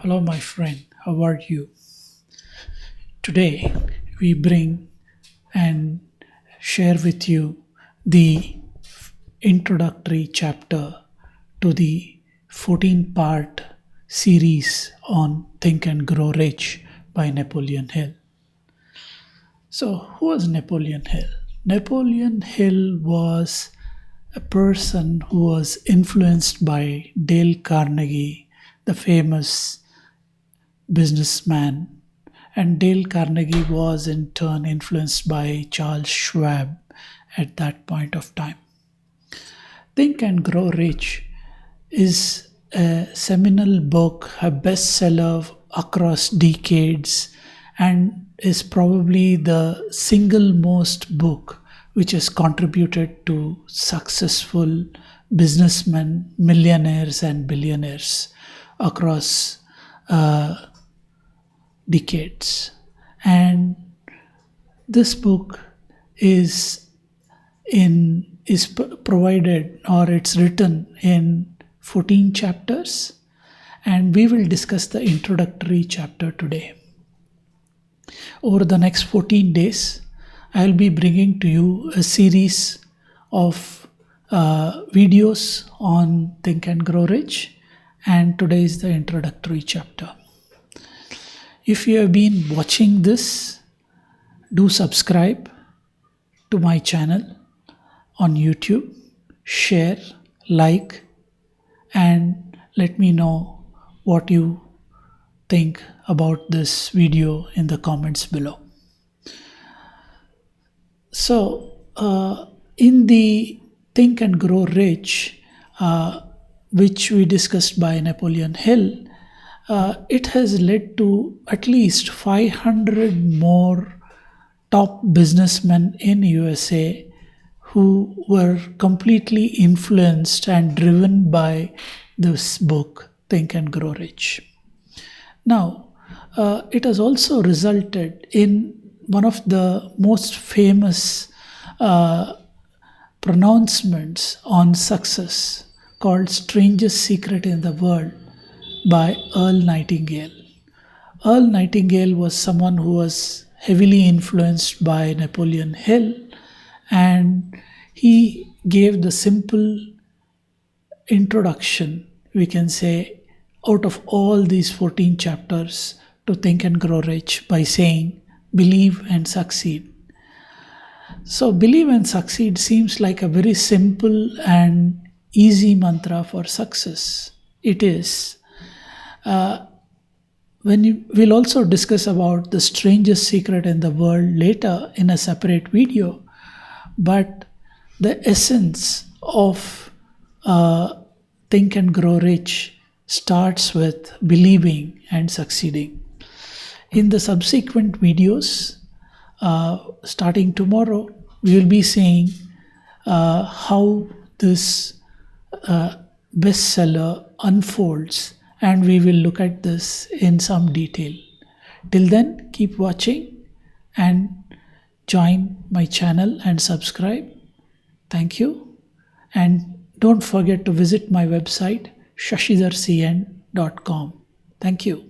Hello, my friend. How are you? Today, we bring and share with you the introductory chapter to the 14-part series on Think and Grow Rich by Napoleon Hill. So, who was Napoleon Hill? Napoleon Hill was a person who was influenced by Dale Carnegie, the famous businessman, and Dale Carnegie was in turn influenced by Charles Schwab at that point of time. Think and Grow Rich is a seminal book, a bestseller across decades, and is probably the single most book which has contributed to successful businessmen, millionaires, and billionaires across decades. And this book is provided, or it's written in 14 chapters, and we will discuss the introductory chapter today. Over the next 14 days, I'll be bringing to you a series of videos on Think and Grow Rich, and today is the introductory chapter. If you have been watching this, do subscribe to my channel on YouTube, share, like, and let me know what you think about this video in the comments below. So, in the Think and Grow Rich, which we discussed by Napoleon Hill, it has led to at least 500 more top businessmen in USA who were completely influenced and driven by this book, Think and Grow Rich. Now, it has also resulted in one of the most famous pronouncements on success called Strangest Secret in the World by Earl Nightingale. Earl Nightingale was someone who was heavily influenced by Napoleon Hill, and he gave the simple introduction, we can say, out of all these 14 chapters to Think and Grow Rich by saying, believe and succeed. So, believe and succeed seems like a very simple and easy mantra for success. It is. We'll also discuss about the strangest secret in the world later in a separate video, but the essence of Think and Grow Rich starts with believing and succeeding. In the subsequent videos, starting tomorrow, we will be seeing how this bestseller unfolds, and we will look at this in some detail. Till then, keep watching and join my channel and subscribe. Thank you. And don't forget to visit my website, shashidharcn.com. Thank you.